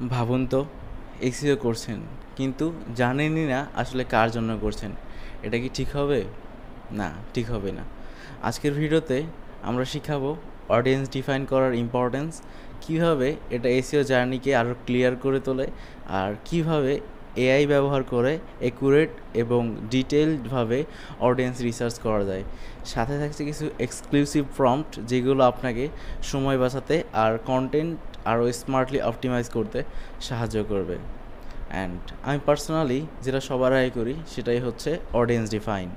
ভাবুন তো, এসইও করছেন কিন্তু জানেনই না আসলে কার জন্য করছেন। এটা কি ঠিক হবে? না, ঠিক হবে না। আজকের ভিডিওতে আমরা শিখাবো অডিয়েন্স ডিফাইন করার ইম্পর্টেন্স, কিভাবে এটা এসইও জার্নিকে আরও ক্লিয়ার করে তোলে, আর কিভাবে এআই ব্যবহার করে অ্যাকুরেট এবং ডিটেইলডভাবে অডিয়েন্স রিসার্চ করা যায়। সাথে থাকছে কিছু এক্সক্লুসিভ প্রম্পট যেগুলো আপনাকে সময় বাঁচাতে আর কন্টেন্ট আরও স্মার্টলি অপটিমাইজ করতে সাহায্য করবে। অ্যান্ড আমি পার্সোনালি যেটা সবার আগে করি সেটাই হচ্ছে অডিয়েন্স ডিফাইন।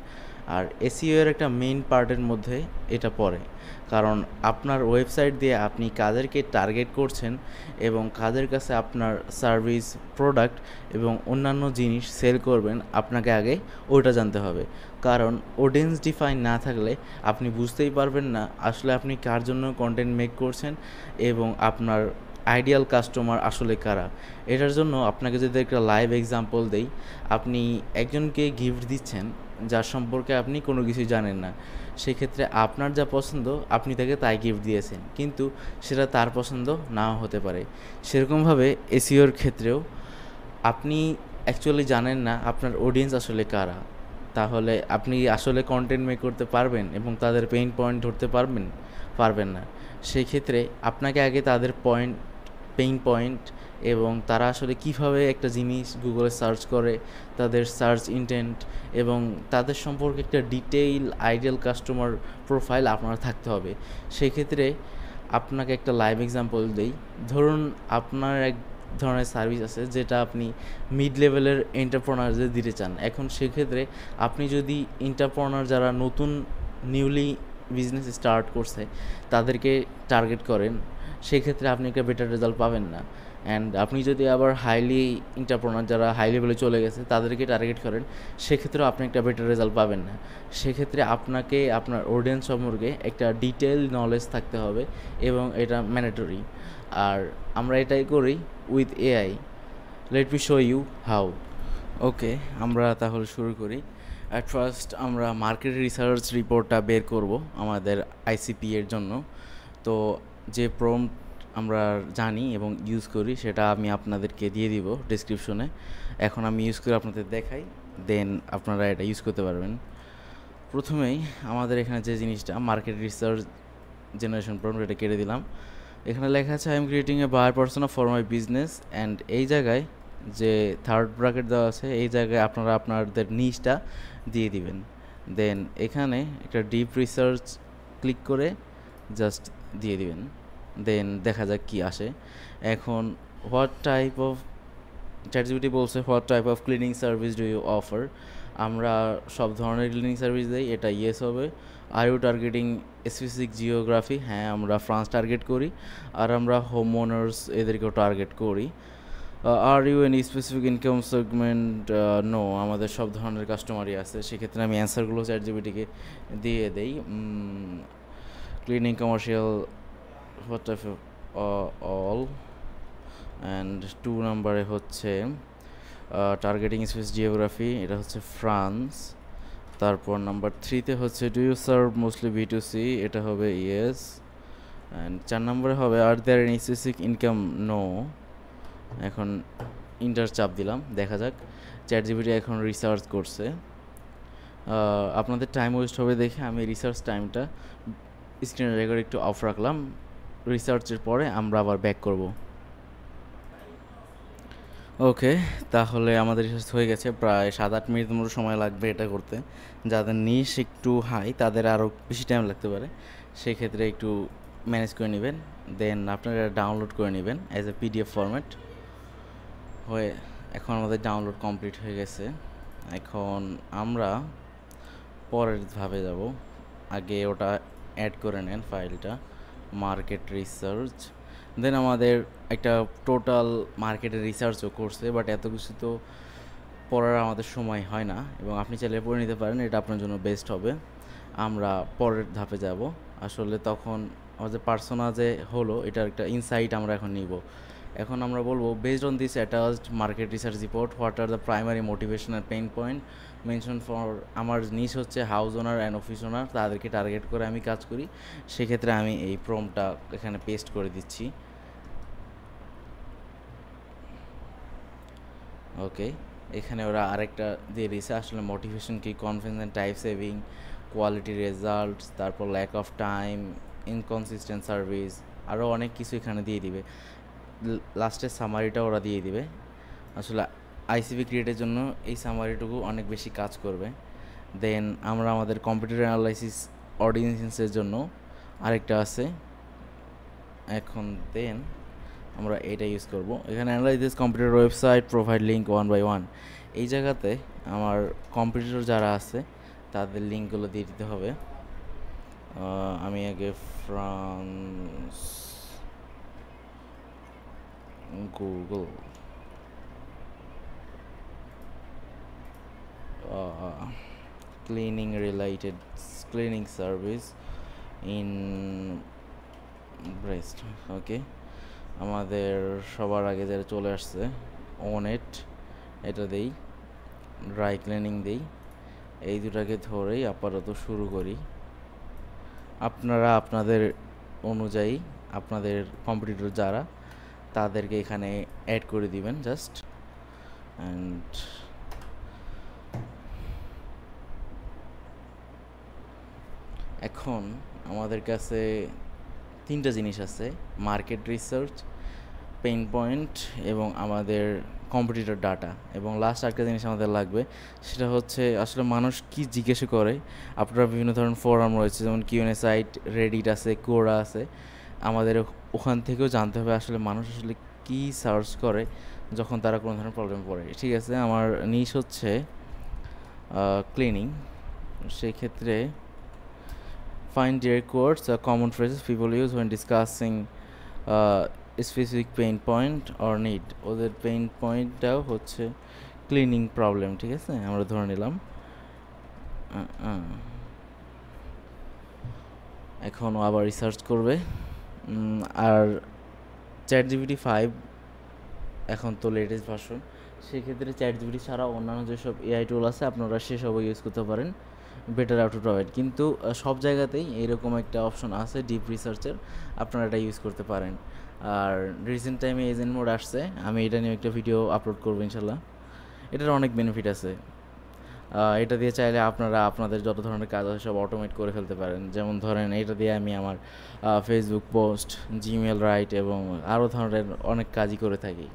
আর এসইও এর একটা মেইন পার্টের মধ্যে এটা পড়ে, কারণ আপনার ওয়েবসাইট দিয়ে আপনি কাদেরকে টার্গেট করছেন এবং কাদের কাছে আপনার সার্ভিস, প্রোডাক্ট এবং অন্যান্য জিনিস সেল করবেন, আপনাকে আগে ওটা জানতে হবে। কারণ অডিয়েন্স ডিফাইন না থাকলে আপনি বুঝতেই পারবেন না আসলে আপনি কার জন্য কন্টেন্ট মেক করছেন এবং আপনার আইডিয়াল কাস্টমার আসলে কারা। এটার জন্য আপনাকে যদি একটা লাইভ এক্সাম্পল দেই, আপনি একজনকে গিফট দিচ্ছেন যার সম্পর্কে আপনি কোনো কিছুই জানেন না। সেক্ষেত্রে আপনার যা পছন্দ আপনি তাকে তাই গিফট দিয়েছেন, কিন্তু সেটা তার পছন্দ নাও হতে পারে। সেরকমভাবে এসইওর ক্ষেত্রেও আপনি অ্যাকচুয়ালি জানেন না আপনার অডিয়েন্স আসলে কারা। তাহলে আপনি আসলে কন্টেন্ট মেক করতে পারবেন এবং তাদের পেইন পয়েন্ট ধরতে পারবেন? পারবেন না। সেই ক্ষেত্রে আপনাকে আগে তাদের পেইন পয়েন্ট এবং তারা আসলে কিভাবে একটা জিনিস গুগলে সার্চ করে, তাদের সার্চ ইন্টেন্ট এবং তাদের সম্পর্কে একটা ডিটেইল আইডিয়াল কাস্টমার প্রোফাইল আপনার থাকতে হবে। সেই ক্ষেত্রে আপনাকে একটা লাইভ এক্সাম্পল দেই। ধরুন আপনার এক ধরনের সার্ভিস আছে যেটা আপনি মিড লেভেলের এন্টারপ্রেনারদের দিতে চান। এখন সেক্ষেত্রে আপনি যদি এন্টারপ্রেনার যারা নতুন নিউলি বিজনেস স্টার্ট করছে তাদেরকে টার্গেট করেন, সেক্ষেত্রে আপনি একটা বেটার রেজাল্ট পাবেন না। অ্যান্ড আপনি যদি আবার হাইলি এন্টারপ্রেনার যারা হাই লেভেলে চলে গেছে তাদেরকে টার্গেট করেন, সেক্ষেত্রেও আপনি একটা বেটার রেজাল্ট পাবেন না। সেক্ষেত্রে আপনাকে আপনার অডিয়েন্স সম্পর্কে একটা ডিটেল নলেজ থাকতে হবে এবং এটা ম্যান্ডেটরি। আর আমরা এটাই করি with AI. Let me show you how. Okay, আমরা তাহলে শুরু করি। অ্যাট ফার্স্ট আমরা মার্কেট রিসার্চ রিপোর্টটা বের করব আমাদের আইসিপি এর জন্য। তো যে প্রম্পট আমরা জানি এবং ইউজ করি সেটা আমি আপনাদেরকে দিয়ে দিব ডেসক্রিপশনে। এখন আমি ইউজ করে আপনাদের দেখাই, দেন আপনারা এটা ইউজ করতে পারবেন। প্রথমেই আমাদের এখানে যে জিনিসটা মার্কেট রিসার্চ জেনারেশন প্রম্পট, এটা কেটে দিলাম। এখানে লেখা আছে I am creating a buyer persona for my business, and এই জায়গায় যে থার্ড ব্র্যাকেট দেওয়া আছে এই জায়গায় আপনারা আপনাদের নিচটা দিয়ে দিবেন। দেন এখানে একটা ডিপ রিসার্চ ক্লিক করে জাস্ট দিয়ে দিবেন। দেন দেখা যাক কি আসে। এখন হোয়াট টাইপ অফ চ্যাটজিপিটি বলছে what type of cleaning service do you offer. আমরা সব ধরনের ক্লিনিং সার্ভিস দিই, এটা ইয়েস হবে। Are you targeting specific geography? হ্যাঁ, আমরা ফ্রান্স টার্গেট করি। আর আমরা হোম ওনার্স এদেরকেও টার্গেট করি। Are you any specific income segment? No, আমাদের সব ধরনের কাস্টমারই আছে। সেক্ষেত্রে আমি অ্যান্সারগুলো চ্যাটজিপিটিকে দিয়ে দেই। Cleaning commercial what type of all. And 2 নম্বরে হচ্ছে টার্গেটিং স্পেস জিওগ্রাফি, এটা হচ্ছে ফ্রান্স। তারপর নাম্বার 3তে হচ্ছে do you serve mostly B2C, এটা হবে ইয়েস। অ্যান্ড 4 নম্বরে হবে আর there any specific income? No. এখন ইন্টার চাপ দিলাম, দেখা যাক। চ্যাটজিপিটি এখন রিসার্চ করছে। আপনাদের টাইম ওয়েস্ট হবে দেখে আমি রিসার্চ টাইমটা স্ক্রিন রেকর্ড একটু অফ রাখলাম। রিসার্চের পরে আমরা আবার ব্যাক করব। ওকে, তাহলে আমাদের রিসার্চ হয়ে গেছে। প্রায় 7-8 মিনিট মতো সময় লাগবে এটা করতে। যাদের নিশ একটু হাই তাদের আরও বেশি টাইম লাগতে পারে, সেক্ষেত্রে একটু ম্যানেজ করে নেবেন। দেন আপনারা ডাউনলোড করে নেবেন অ্যাজ এ PDF ফরম্যাট হয়ে। এখন আমাদের ডাউনলোড কমপ্লিট হয়ে গেছে। এখন আমরা পরের ধাপে যাব। আগে ওটা অ্যাড করে নেন ফাইলটা, মার্কেট রিসার্চ। দেন আমাদের একটা টোটাল মার্কেটের রিসার্চও করছে, বাট এত কিছু তো পড়ার আমাদের সময় হয় না এবং আপনি চাইলে পড়ে নিতে পারেন, এটা আপনার জন্য বেস্ট হবে। আমরা পরের ধাপে যাব। আসলে তখন আমাদের পার্সোনা যে হলো এটার একটা ইনসাইট আমরা এখন নিব। এখন আমরা বলবো based on this attached market research report what are the primary motivation and pain point mention for. আমার নিশ হচ্ছে হাউস ওনার অ্যান্ড অফিস ওনার, তাদেরকে টার্গেট করে আমি কাজ করি। সেক্ষেত্রে আমি এই প্রম্পটটা এখানে পেস্ট করে দিচ্ছি। ওকে, এখানে ওরা আরেকটা দিয়ে দিয়েছে আসলে মোটিভেশন কি, confidence and time saving, quality results, তারপর lack of time, inconsistent service, আরও অনেক কিছু এখানে দিয়ে দিবে। লাস্টের সামারিটা ওরা দিয়ে দিবে। আসলে আইসিবি ক্রিয়েটের জন্য এই সামারিটুকু অনেক বেশি কাজ করবে। দেন আমরা আমাদের কম্পিউটার অ্যানালাইসিস অডিয়েন্সের জন্য আরেকটা আছে এখন। দেন আমরা এটা ইউজ করব। এখানে analyse this computer website, provide link 1 by 1। এই জায়গাতে আমার কম্পিউটার যারা আছে তাদের লিঙ্কগুলো দিয়ে দিতে হবে। আমি আগে France Google cleaning related cleaning service in Brest. Okay, আমাদের সবার আগে যারা চলে আসছে ওনেট, এটা দেই, ড্রাই ক্লিনিং দেই। এই দুটাকে ধরেই আপাতত শুরু করি। আপনারা আপনাদের অনুযায়ী আপনাদের কম্পিটিটর যারা তাদেরকে এখানে অ্যাড করে দিবেন জাস্ট। অ্যান্ড এখন আমাদের কাছে তিনটা জিনিস আছে, মার্কেট রিসার্চ, পেইন পয়েন্ট এবং আমাদের কম্পিটিটর ডাটা। এবং লাস্ট একটা জিনিস আমাদের লাগবে, সেটা হচ্ছে আসলে মানুষ কি জিজ্ঞেস করে। আপনারা বিভিন্ন ধরনের ফোরাম রয়েছে, যেমন কিউএনএ সাইট, রেডিট আছে, কোরা আছে। আমাদের ওখান থেকেও জানতে হবে আসলে মানুষ আসলে কী সার্চ করে যখন তারা কোনো ধরনের প্রবলেম পড়ে। ঠিক আছে, আমার নিশ হচ্ছে ক্লিনিং। সেই ক্ষেত্রে find their quotes or common phrases people use when discussing specific pain point or need। ওদের পেইন পয়েন্টটাও হচ্ছে ক্লিনিং প্রবলেম। ঠিক আছে, আমরা ধরে নিলাম। এখন আবার রিসার্চ করবে। আর ChatGPT 5 এখন তো লেটেস্ট ভার্সন, সেক্ষেত্রে ChatGPT ছাড়া অন্যান্য যেসব এআই টুল আছে আপনারা সেসবও ইউজ করতে পারেন, বেটার আউট টু প্রোভাইড। কিন্তু সব জায়গাতেই এরকম একটা অপশন আছে ডিপ রিসার্চের, আপনারা এটা ইউজ করতে পারেন। আর রিসেন্ট টাইমে এজেন্ট মোড আসছে, আমি এটা নিয়ে একটা ভিডিও আপলোড করবো ইনশাল্লাহ। এটার অনেক বেনিফিট আছে। এটা দিয়ে চাইলে আপনারা আপনাদের যত ধরনের কাজ আছে সব অটোমেট করে ফেলতে পারেন। যেমন ধরেন এটা দিয়ে আমি আমার ফেসবুক পোস্ট, জিমেল রাইট এবং আরও ধরনের অনেক কাজই করে থাকি।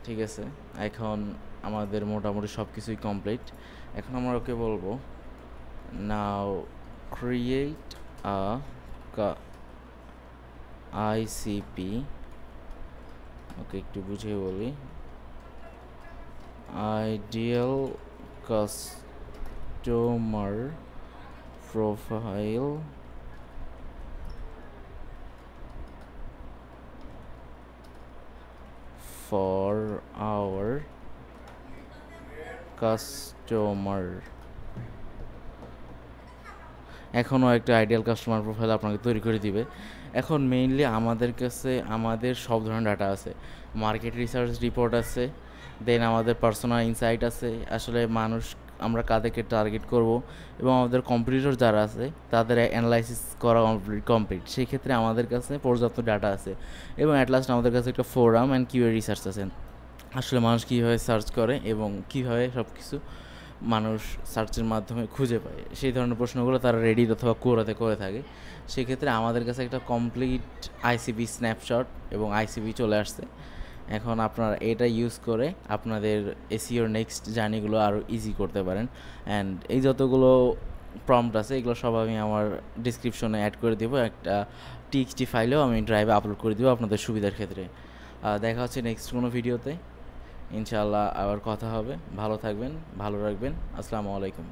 ঠিক আছে, এখন আমাদের মোটামুটি সব কিছুই কমপ্লিট। এখন আমরা ওকে বলবো নাও ক্রিয়েট আইসিপি। ওকে, একটু বুঝিয়ে বলি, ideal customer profile for our customer। এখনও একটা আইডিয়াল কাস্টমার প্রোফাইল আপনাকে তৈরি করে দিবে। এখন মেইনলি আমাদের কাছে আমাদের সব ধরনের ডাটা আছে, মার্কেট রিসার্চ রিপোর্ট আছে, দেন আমাদের পার্সোনাল ইনসাইট আছে, আসলে মানুষ আমরা কাদেরকে টার্গেট করব, এবং আমাদের কম্পিটিটর যারা আছে তাদের অ্যানালাইসিস করা কমপ্লিট। সেই ক্ষেত্রে আমাদের কাছে পর্যাপ্ত ডাটা আছে, এবং অ্যাট লাস্ট আমাদের কাছে একটা ফোরাম অ্যান্ড কিউএ রিসার্চ আছে। আসলে মানুষ কীভাবে সার্চ করে এবং কীভাবে সব কিছু মানুষ সার্চের মাধ্যমে খুঁজে পায়, সেই ধরনের প্রশ্নগুলো তারা রেডিট অথবা কোরাতে করে থাকে। সেক্ষেত্রে আমাদের কাছে একটা কমপ্লিট আইসিবি স্ন্যাপশট এবং আইসিবি চলে আসছে। এখন আপনারা এটা ইউজ করে আপনাদের এসইওর নেক্সট জার্নিগুলো আরও ইজি করতে পারেন। অ্যান্ড এই যতগুলো প্রম্পট আছে এগুলো সব আমি আমার ডিসক্রিপশনে অ্যাড করে দেবো, একটা টিএক্সটি ফাইলেও আমি ড্রাইভে আপলোড করে দেবো আপনাদের সুবিধার ক্ষেত্রে। দেখা হচ্ছে নেক্সট কোনো ভিডিওতে ইনশাআল্লাহ, আবার কথা হবে। ভালো থাকবেন, ভালো রাখবেন। আসসালামু আলাইকুম।